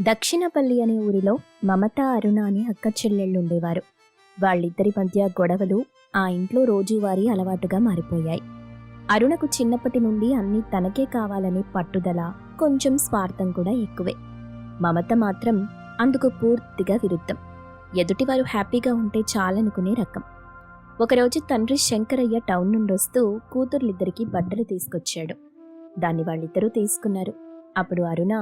దక్షిణపల్లి అనే ఊరిలో మమత, అరుణ అనే అక్క చెల్లెళ్ళుండేవారు. వాళ్ళిద్దరి మధ్య గొడవలు ఆ ఇంట్లో రోజువారీ అలవాటుగా మారిపోయాయి. అరుణకు చిన్నప్పటి నుండి అన్నీ తనకే కావాలనే పట్టుదల, కొంచెం స్వార్థం కూడా ఎక్కువే. మమత మాత్రం అందుకు పూర్తిగా విరుద్ధం. ఎదుటివారు హ్యాపీగా ఉంటే చాలనుకునే రకం. ఒకరోజు తండ్రి శంకరయ్య టౌన్ నుండొస్తూ కూతుర్లిద్దరికీ బట్టలు తీసుకొచ్చాడు. దాన్ని వాళ్ళిద్దరూ తీసుకున్నారు. అప్పుడు అరుణ,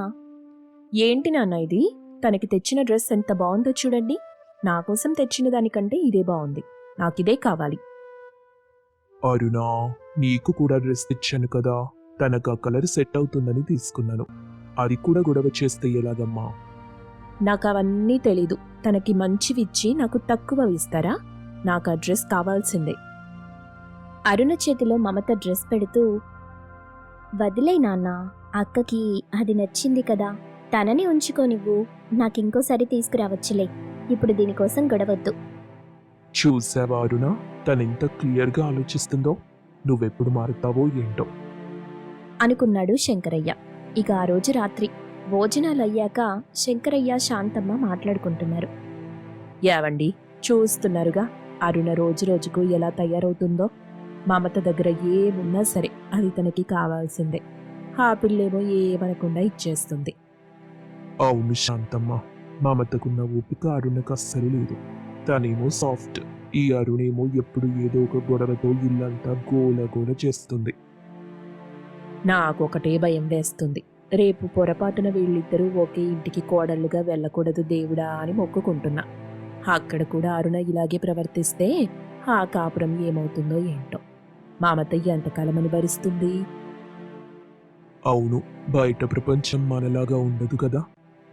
ఏంటి నాన్న ఇది? తనకి తెచ్చిన డ్రెస్ ఎంత బాగుందో చూడండి. నా కోసం తెచ్చిన దానికంటే ఇదే బాగుంది. నాకిదే కావాలి. అరుణా, నీకు కూడా డ్రెస్ తెచ్చాను కదా, తనకు ఆ కలర్ సెట్ అవుతుందని తీసుకున్నాను. అది కూడా గొడవ చేస్తే ఎలాగమ్మా? నాకు అవన్నీ తెలీదు. తనకి మంచివిచ్చి నాకు తక్కువ ఇస్తారా? నాకు ఆ డ్రెస్ కావాల్సిందే. అరుణ చేతిలో మమత డ్రెస్ పెడుతూ, వదిలే నాన్న, అక్కకి అది నచ్చింది కదా, తనని ఉంచుకో, నువ్వు నాకింకోసారి తీసుకురావచ్చులే. ఇప్పుడు దీనికోసం గొడవద్దు. చూసావా అరుణ, తనెంత క్లియర్గా ఆలోచిస్తుందో. నువ్వెప్పుడు మారుతావో ఏంటో అనుకున్నాడు శంకరయ్య. ఇక ఆ రోజు రాత్రి భోజనాలయ్యాక శంకరయ్య, శాంతమ్మ మాట్లాడుకుంటున్నారు. యావండి, చూస్తున్నారుగా అరుణ రోజు రోజుకు ఎలా తయారవుతుందో. మమత దగ్గర ఏమున్నా సరే అది తనకి కావాల్సిందే. ఆ పిల్లేమో ఏమనకుండా ఇచ్చేస్తుంది. అవును శాంతమ్మ, మమతకున్న ఓపిక అరుణకు అస్సలు లేదు. తనేమో సాఫ్ట్, ఈ అరుణేమో ఎప్పుడు ఏదో ఒక గొడవతో ఇల్లంతా గోల చేస్తుంది. నాకొకటే భయం వేస్తుంది. రేపు పొరపాటున వీళ్ళిద్దరూ ఒకే ఇంటికి కోడళ్లుగా వెళ్ళకూడదు దేవుడా అని మొక్కుకుంటున్నా. అక్కడ కూడా అరుణ ఇలాగే ప్రవర్తిస్తే ఆ కాపురం ఏమవుతుందో ఏంటో. మమత ఎంతకాలమని భరిస్తుంది? అవును, బయట ప్రపంచం మనలాగా ఉండదు కదా.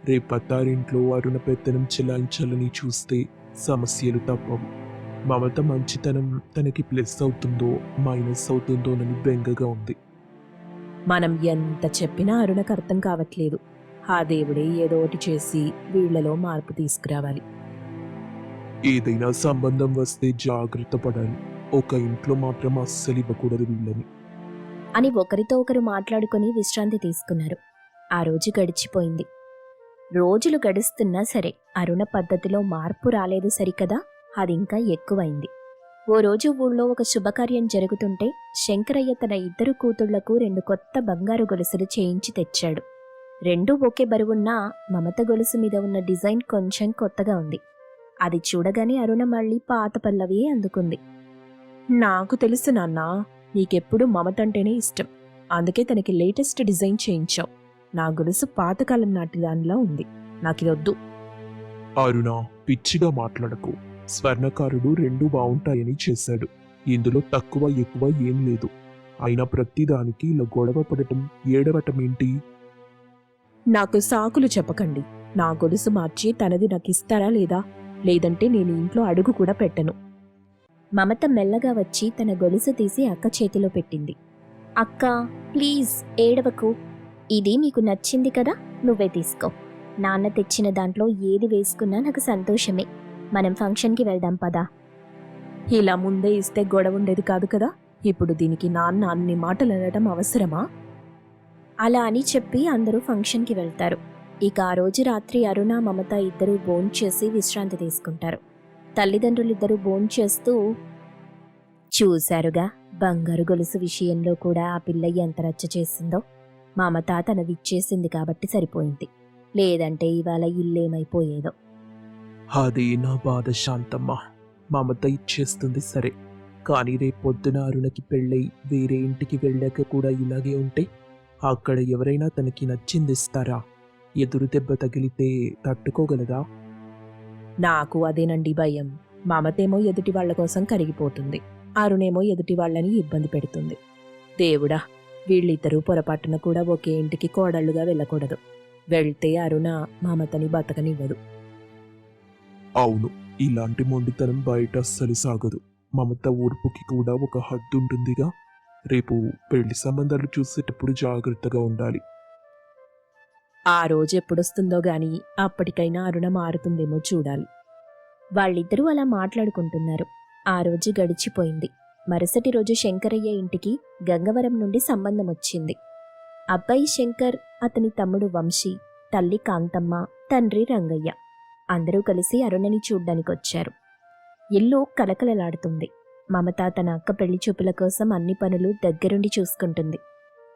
రేపత్తారింట్లో అరుణ పెత్తనం చెలాయించాలని చూస్తే సమస్యలు తప్పవు. మమత మంచితనం తనకి ప్లస్ అవుతుందో మైనస్ అవుతుందోనని బెంగగా ఉంది. మనం ఎంత చెప్పినా అరుణకు అర్థం కావట్లేదు. ఆ దేవుడే ఏదో ఒకటి చేసి వీళ్లలో మార్పు తీసుకురావాలి. ఏదైనా సంబంధం వస్తే జాగ్రత్త పడాలి. ఒక ఇంట్లో మాత్రం అస్సలు ఇవ్వకూడదు వీళ్ళని అని ఒకరితో ఒకరు మాట్లాడుకుని విశ్రాంతి తీసుకున్నారు. ఆ రోజు గడిచిపోయింది. రోజులు గడుస్తున్నా సరే అరుణ పద్ధతిలో మార్పు రాలేదు సరికదా, అదింకా ఎక్కువైంది. ఓ రోజు ఊళ్ళో ఒక శుభకార్యం జరుగుతుంటే శంకరయ్య తన ఇద్దరు కూతుళ్లకు 2 కొత్త బంగారు గొలుసులు చేయించి తెచ్చాడు. రెండూ ఒకే బరువున్నా మమత గొలుసు మీద ఉన్న డిజైన్ కొంచెం కొత్తగా ఉంది. అది చూడగానే అరుణ మళ్ళీ పాత పల్లవి అందుకుంది. నాకు తెలుసు నాన్నా, నీకెప్పుడు మమతంటేనే ఇష్టం. అందుకే తనకి లేటెస్ట్ డిజైన్ చేయించావు. నా గొలుసు పాతకాలం నాటి దానిలా ఉంది. నాకిదొద్దు. అరుణ, పిచ్చిగా మాట్లాడకు. స్వర్ణకారుడు 2 బావుంటాయని చేశాడు. ఇందులో తక్కువ ఎక్కువ ఏం లేదు. అయినా ప్రతిదానికి ఇలా గొడవ పడటం, ఏడవటం ఏంటి? నాకు సాకులు చెప్పకండి. నా గొలుసు మార్చి తనది నాకిస్తారా లేదా? లేదంటే నేను ఇంట్లో అడుగు కూడా పెట్టను. మమత మెల్లగా వచ్చి తన గొలుసు తీసి అక్క చేతిలో పెట్టింది. అక్క, ప్లీజ్ ఏడవకు. ఇది నీకు నచ్చింది కదా, నువ్వే తీసుకో. నాన్న తెచ్చిన దాంట్లో ఏది వేసుకున్నా నాకు సంతోషమే. మనం ఫంక్షన్కి వెళ్దాం పదా. ఇలా ముందే ఇస్తే గొడవ ఉండేది కాదు కదా. ఇప్పుడు దీనికి నాన్న అన్ని మాటలు అనడం అవసరమా? అలా అని చెప్పి అందరూ ఫంక్షన్కి వెళ్తారు. ఇక ఆ రోజు రాత్రి అరుణ, మమత ఇద్దరూ భోంచేసి విశ్రాంతి తీసుకుంటారు. తల్లిదండ్రులిద్దరూ భోంచేస్తూ, చూశారుగా బంగారు గొలుసు విషయంలో కూడా ఆ పిల్ల ఎంత రచ్చ చేసిందో. మమత తనదిచ్చేసింది కాబట్టి సరిపోయింది, లేదంటే ఇవాళ ఇల్లేమైపోయేదో. అదే నా బాధ శాంతమ్మ. మమత ఇచ్చేస్తుంది సరే, కానీ రేపొద్దున అరుణకి పెళ్ళై వేరే ఇంటికి వెళ్ళాక కూడా ఇలాగే ఉంటే అక్కడ ఎవరైనా తనకి నచ్చింది ఇస్తారా? ఎదురు దెబ్బ తగిలితే తట్టుకోగలదా? నాకు అదేనండి భయం. మమతేమో ఎదుటి వాళ్ల కోసం కరిగిపోతుంది, అరుణేమో ఎదుటి వాళ్ళని ఇబ్బంది పెడుతుంది. దేవుడా, వీళ్ళిద్దరూ పొరపాటున కూడా ఒకే ఇంటికి కోడళ్లుగా వెళ్ళకూడదు. వెళ్తే అరుణ మమతని బతకనివ్వదు. అవును, ఇలాంటి మొండితనం బయట అస్సలు సాగదు. మమత ఊర్పుకి కూడా ఒక హద్దు ఉంటుందిగా. రేపు పెళ్లి సంబంధాలు చూసేటప్పుడు జాగ్రత్తగా ఉండాలి. ఆ రోజు ఎప్పుడొస్తుందో గాని అప్పటికైనా అరుణ మారుతుందేమో చూడాలి. వాళ్ళిద్దరూ అలా మాట్లాడుకుంటున్నారు. ఆ రోజు గడిచిపోయింది. మరుసటి రోజు శంకరయ్య ఇంటికి గంగవరం నుండి సంబంధం వచ్చింది. అబ్బాయి శంకర్, అతని తమ్ముడు వంశీ తల్లి కాంతమ్మ, తండ్రి రంగయ్య. అందరూ కలిసి అరుణని చూడ్డానికొచ్చారు. ఇల్లు కలకలలాడుతుంది. మమత తన అక్క పెళ్లి చూపుల కోసం అన్ని పనులు దగ్గరుండి చూసుకుంటుంది.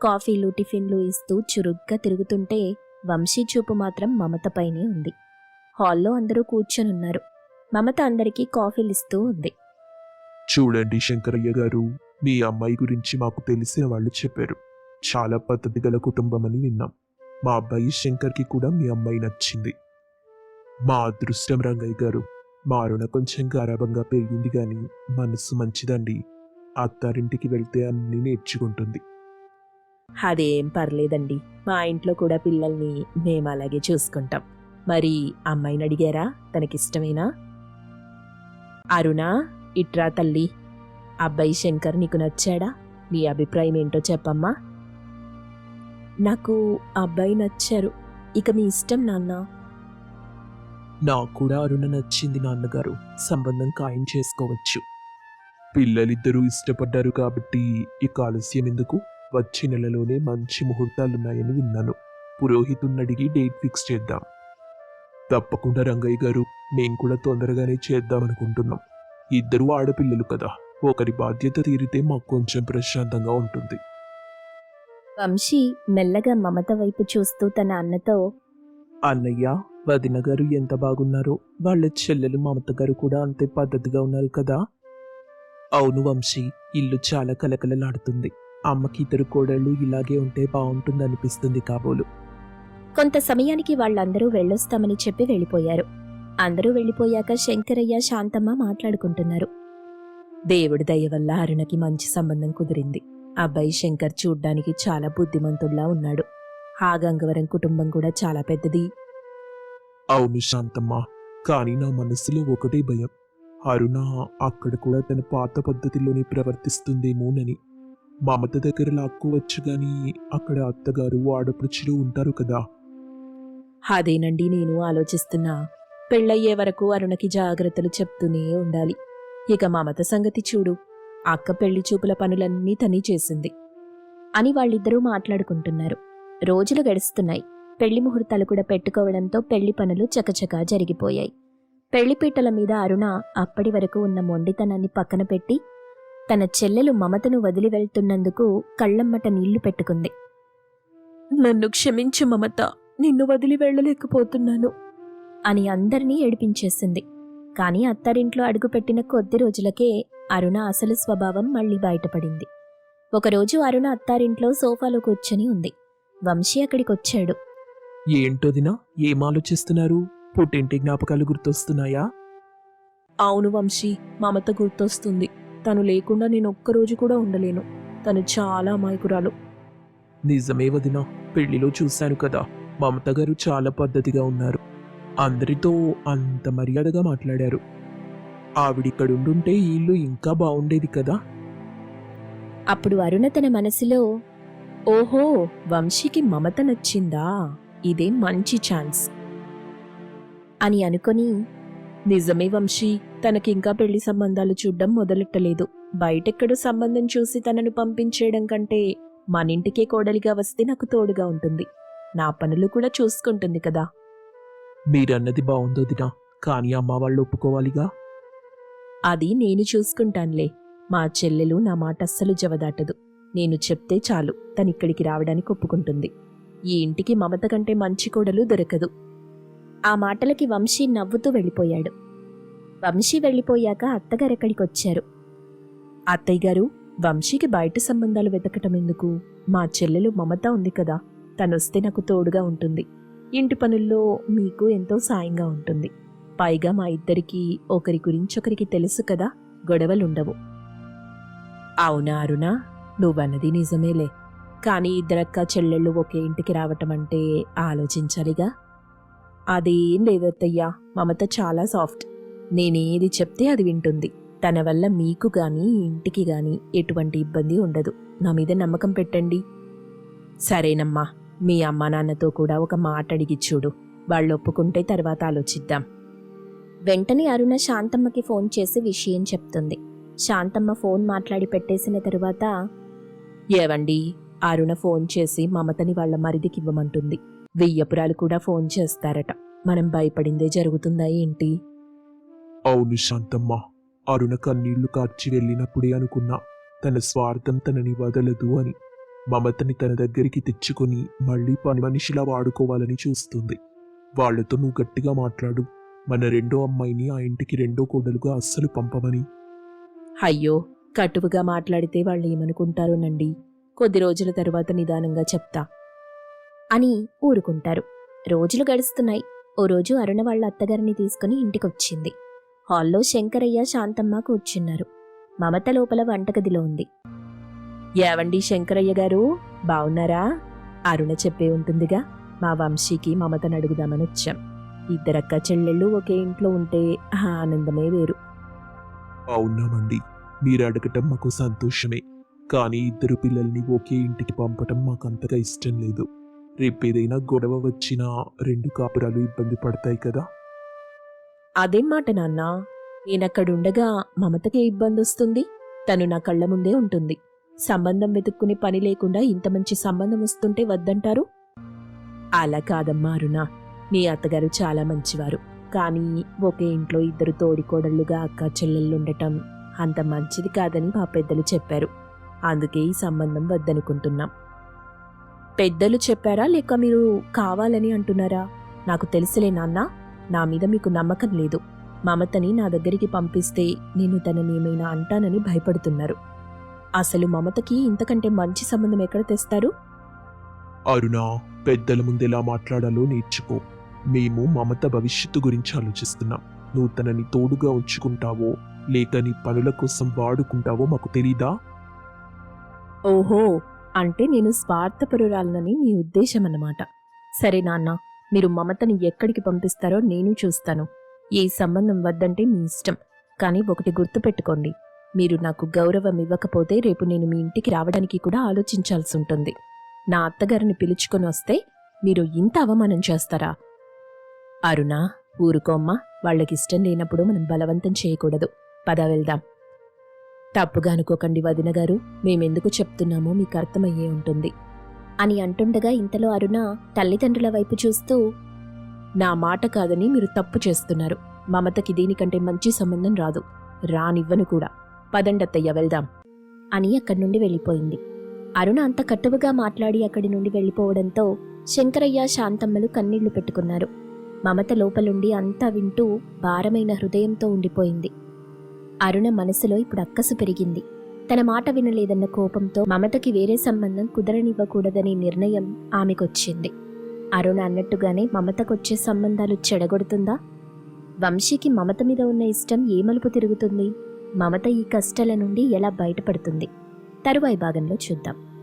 కాఫీలు, టిఫిన్లు ఇస్తూ చురుగ్గా తిరుగుతుంటే వంశీ చూపు మాత్రం మమతపైనే ఉంది. హాల్లో అందరూ కూర్చొనున్నారు. మమత అందరికీ కాఫీలిస్తూ ఉంది. చూడండి శంకరయ్య గారు, మీ అమ్మాయి గురించి మాకు తెలిసిన వాళ్ళు చెప్పారు. చాలా పద్ధతి గల కుటుంబం అని విన్నాం. మా అబ్బాయి శంకర్కి కూడా మీ అమ్మాయి నచ్చింది. మా అదృష్టం రంగయ్య గారు. మా అరుణ కొంచెం గారాబంగా పెరిగింది కానీ మనసు మంచిదండి. అత్తారింటికి వెళ్తే అన్నీ నేర్చుకుంటుంది. అదేం పర్లేదండి, మా ఇంట్లో కూడా పిల్లల్ని మేము అలాగే చూసుకుంటాం. మరి అమ్మాయిని అడిగారా? తనకిష్టమేనా? అరుణ, ఇట్రా తల్లి. అబ్బాయి శంకర్ నీకు నచ్చాడా? నీ అభిప్రాయం ఏంటో చెప్పమ్మా. నాకు అబ్బాయి నచ్చారు. ఇక మీ ఇష్టం నాన్న. నాకు కూడా అరుణ నచ్చింది నాన్నగారు. సంబంధం ఖాయం చేసుకోవచ్చు. పిల్లలిద్దరూ ఇష్టపడ్డారు కాబట్టి ఇక ఆలస్యం ఎందుకు? వచ్చే నెలలోనే మంచి ముహూర్తాలున్నాయని విన్నాను. పురోహితుడిని అడిగి డేట్ ఫిక్స్ చేద్దాం. తప్పకుండా రంగయ్య గారు, మేం కూడా తొందరగానే చేద్దామనుకుంటున్నాం. ఇద్దరు ఆడపిల్లలు కదా, ఒకరి బాధ్యత తీరితే మాకు కొంచెం ప్రశాంతంగా ఉంటుంది. వంశీ మెల్లగా మమత వైపు చూస్తూ తన అన్నతో, అన్నయ్య, వదిన గారు ఎంత బాగున్నారో, వాళ్ళ చెల్లెలు మమత గారు కూడా అంతే పద్ధతిగా ఉన్నారు కదా. అవును వంశీ, ఇల్లు చాలా కలకలలాడుతుంది. అమ్మకి ఇద్దరు కోడళ్ళు ఇలాగే ఉంటే బాగుంటుందనిపిస్తుంది కాబోలు. కొంత సమయానికి వాళ్ళందరూ వెళ్ళొస్తామని చెప్పి వెళ్ళిపోయారు. అందరూ వెళ్ళిపోయాక శంకరయ్య, శాంతమ్మ మాట్లాడుకుంటున్నారు. దేవుడి దయ వల్ల అరుణకి మంచి సంబంధం కుదిరింది. అబ్బాయి శంకర్ చూడ్డానికి చాలా బుద్ధిమంతుల్లా ఉన్నాడు. ఆ గంగవరం కుటుంబం కూడా చాలా పెద్దది. అవును శాంతమ్మ, కానీ నా మనసులో ఒకటే భయం. అరుణ అక్కడ కూడా తన పాత పద్ధతిలోనే ప్రవర్తిస్తుందేమోనని. మమత దగ్గర లాక్కోవచ్చు గాని అక్కడ అత్తగారు, ఆడపడుచులు ఉంటారు కదా. అదేనండి నేను ఆలోచిస్తున్నా. పెళ్ళయ్యే వరకు అరుణకి జాగ్రత్తలు చెప్తూనే ఉండాలి. ఇక మమత సంగతి చూడు, అక్క పెళ్లి చూపుల పనులన్నీ తనే చేసింది అని వాళ్ళిద్దరూ మాట్లాడుకుంటున్నారు. రోజులు గడుస్తున్నాయి. పెళ్లి ముహూర్తాలు కూడా పెట్టుకోవడంతో పెళ్లి పనులు చకచకా జరిగిపోయాయి. పెళ్లిపీటల మీద అరుణ అప్పటి వరకు ఉన్న మొండితనాన్ని పక్కన పెట్టి తన చెల్లెలు మమతను వదిలి వెళ్తున్నందుకు కళ్ళమ్మట నీళ్లు పెట్టుకుంది. నన్ను క్షమించు మమత, నిన్ను వదిలి వెళ్ళలేకపోతున్నాను అని అందరినీ ఏడిపించేసింది. కాని అత్తారింట్లో అడుగుపెట్టిన కొద్ది రోజులకే అరుణ అసలు స్వభావం మళ్లీ బయటపడింది. ఒకరోజు అరుణ అత్తారింట్లో సోఫాలో కూర్చొని ఉంది. వంశీ అక్కడికొచ్చాడు. ఏంటోదినా, ఏం ఆలోచిస్తున్నారు? పుట్టింటి జ్ఞాపకాలు గుర్తొస్తున్నాయా? అవును వంశీ, మమత గుర్తొస్తుంది. తను లేకుండా నేను ఒక్కరోజు కూడా ఉండలేను. తను చాలా అమాయకురాలు. నిజమే వదినా, పెళ్లిలో చూశాను కదా, మమత గారు చాలా పద్ధతిగా ఉన్నారు. అందరితో అంత మర్యాదగా మాట్లాడారు. ఆవిడిక్కడుండుంటే ఈ ఇల్లు ఇంకా బాగుండేది కదా. అప్పుడు అరుణ తన మనసులో, ఓహో, వంశీకి మమత నచ్చిందా? ఇదే మంచి ఛాన్స్ అని అనుకొని, నిజమే వంశీ, తనకింకా పెళ్లి సంబంధాలు చూడ్డం మొదలెట్టలేదు. బయటెక్కడో సంబంధం చూసి తనను పంపించేయడం కంటే మనింటికే కోడలిగా వస్తే నాకు తోడుగా ఉంటుంది. నా పనులు కూడా చూసుకుంటుంది కదా. మీరన్నది బాగుందోదినా, కానీ అమ్మ వాళ్ళు ఒప్పుకోవాలిగా. అది నేను చూసుకుంటానులే. మా చెల్లెలు నా మాట అస్సలు జవదాటదు. నేను చెప్తే చాలు తనిక్కడికి రావడానికి ఒప్పుకుంటుంది. ఈ ఇంటికి మమత కంటే మంచి కోడలు దొరకదు. ఆ మాటలకి వంశీ నవ్వుతూ వెళ్ళిపోయాడు. వంశీ వెళ్ళిపోయాక అత్తగారెక్కడికొచ్చారు. అత్తయ్య గారు, వంశీకి బయట సంబంధాలు వెతకటం ఎందుకు? మా చెల్లెలు మమత ఉంది కదా, తనొస్తే నాకు తోడుగా ఉంటుంది. ఇంటి పనుల్లో మీకు ఎంతో సాయంగా ఉంటుంది. పైగా మా ఇద్దరికీ ఒకరి గురించి ఒకరికి తెలుసు కదా, గొడవలుండవు. అవునా అరుణ, నువ్వన్నది నిజమేలే. కానీ ఇద్దరక్క చెల్లెళ్ళు ఒకే ఇంటికి రావటం అంటే ఆలోచించాలిగా. అదేం లేదత్తయ్యా, మమత చాలా సాఫ్ట్. నేనేది చెప్తే అది వింటుంది. తన వల్ల మీకు గాని ఇంటికి గాని ఎటువంటి ఇబ్బంది ఉండదు. నా మీద నమ్మకం పెట్టండి. సరేనమ్మా, మీ అమ్మా నాన్నతో కూడా ఒక మాట అడిగి చూడు. వాళ్ళు ఒప్పుకుంటే తర్వాత ఆలోచిద్దాం. వెంటనే అరుణ శాంతమ్మకి ఫోన్ చేసి విషయం చెప్తుంది. శాంతమ్మ ఫోన్ మాట్లాడి పెట్టేసిన తరువాత, ఏవండి, అరుణ ఫోన్ చేసి మమతని వాళ్ళ మరిదికివ్వమంటుంది. వెయ్యపురాలు కూడా ఫోన్ చేస్తారట. మనం భయపడిందే జరుగుతుందా ఏంటి? అవును శాంతమ్మ, అరుణ కన్నీళ్లు కార్చి వెళ్ళినప్పుడే అనుకున్నా తన స్వార్థం తనని వదలదు అని. మమతని తన దగ్గరికి తెచ్చుకొని మళ్ళీ పని మనిషిలా వాడుకోవాలని చూస్తుంది. వాళ్లతో నువ్వు గట్టిగా మాట్లాడు, మన రెండో అమ్మాయిని ఆ ఇంటికి రెండో కోడలుగా అస్సలు పంపమని. అయ్యో, కటువుగా మాట్లాడితే వాళ్ళు ఏమనుకుంటారోనండి. కొద్ది రోజుల తరువాత నిదానంగా చెప్తా అని ఊరుకుంటారు. రోజులు గడుస్తున్నాయి. ఓ రోజు అరుణ వాళ్ళ అత్తగారిని తీసుకుని ఇంటికొచ్చింది. హాల్లో శంకరయ్య, శాంతమ్మ కూర్చున్నారు. మమత లోపల వంటగదిలో ఉంది. ఏవండి శంకరయ్య గారు, బావున్నారా? అరుణ చెప్పే ఉంటుందిగా, మా వంశీకి మమతను అడుగుదామని వచ్చాం. ఇద్దరక్క చెల్లెళ్ళు ఒకే ఇంట్లో ఉంటే ఆ ఆనందమే వేరు. అవునామండి, మీరు అడగటం మాకు సంతోషమే. కానీ ఇద్దరు పిల్లల్ని ఒకే ఇంటికి పంపటం మాకంతగా ఇష్టం లేదు. రేపేదైనా గొడవ వచ్చినా రెండు కాపురాలు ఇబ్బంది పడతాయి కదా. అదేం మాట నాన్నా? నేనక్కడుండగా మమతకే ఇబ్బంది వస్తుంది? తను నా కళ్ళ ముందే ఉంటుంది. సంబంధం వెతుక్కునే పని లేకుండా ఇంత మంచి సంబంధం వస్తుంటే వద్దంటారు? అలా కాదమ్మా అరుణ, మీ అత్తగారు చాలా మంచివారు. కానీ ఒకే ఇంట్లో ఇద్దరు తోడికోడళ్లుగా అక్క చెల్లెళ్ళుండటం అంత మంచిది కాదని మా పెద్దలు చెప్పారు. అందుకే ఈ సంబంధం వద్దనుకుంటున్నాం. పెద్దలు చెప్పారా లేక మీరు కావాలని అంటున్నారా? నాకు తెలుసులే నాన్నా, నా మీద మీకు నమ్మకం లేదు. మమతని నా దగ్గరికి పంపిస్తే నేను తనని ఏమైనా అంటానని భయపడుతున్నారు. అసలు మమతకి ఇంతకంటే మంచి సంబంధం ఎక్కడ తెస్తారు? అరుణ, పెద్దల ముందెలా మాట్లాడాలో నేర్చుకో. మేము మమత భవిష్యత్తు గురించి ఆలోచిస్తున్నాం. నువ్వు తనని తోడుగా ఉంచుకుంటావో లేక నీ పనుల కోసం వాడుకుంటావో మాకు తెలీదా? ఓహో, అంటే నేను స్వార్థపరురాలనని మీ ఉద్దేశం అన్నమాట. సరే నాన్న, మీరు మమతని ఎక్కడికి పంపిస్తారో నేను చూస్తాను. ఏ సంబంధం వద్దంటే మీ ఇష్టం. కానీ ఒకటి గుర్తుపెట్టుకోండి, మీరు నాకు గౌరవం ఇవ్వకపోతే రేపు నేను మీ ఇంటికి రావడానికి కూడా ఆలోచించాల్సి ఉంటుంది. నా అత్తగారిని పిలుచుకొని వస్తే మీరు ఇంత అవమానం చేస్తారా? అరుణా, ఊరుకోమ్మా. వాళ్ళకిష్టం లేనప్పుడు మనం బలవంతం చేయకూడదు. పద వెళ్దాం. తప్పుగా అనుకోకండి వదిన గారు, మేమెందుకు చెప్తున్నామో మీకు అర్థమయ్యే ఉంటుంది అని అంటుండగా ఇంతలో అరుణ తల్లిదండ్రుల వైపు చూస్తూ, నా మాట కాదని మీరు తప్పు చేస్తున్నారు. మమతకి దీనికంటే మంచి సంబంధం రాదు, రానివ్వను కూడా. పదండత్తయ్య వెళ్దాం అని అక్కడి నుండి వెళ్ళిపోయింది. అరుణ అంత కట్టువుగా మాట్లాడి అక్కడి నుండి వెళ్ళిపోవడంతో శంకరయ్య, శాంతమ్మలు కన్నీళ్లు పెట్టుకున్నారు. మమత లోపలుండి అంతా వింటూ భారమైన హృదయంతో ఉండిపోయింది. అరుణ మనసులో ఇప్పుడు అక్కసు పెరిగింది. తన మాట వినలేదన్న కోపంతో మమతకి వేరే సంబంధం కుదరనివ్వకూడదనే నిర్ణయం ఆమెకొచ్చింది. అరుణ అన్నట్టుగానే మమతకొచ్చే సంబంధాలు చెడగొడుతుందా? వంశీకి మమత మీద ఉన్న ఇష్టం ఏ మలుపు తిరుగుతుంది? మమత ఈ కష్టాల నుండి ఎలా బయటపడుతుంది? తరువాయి భాగంలో చూద్దాం.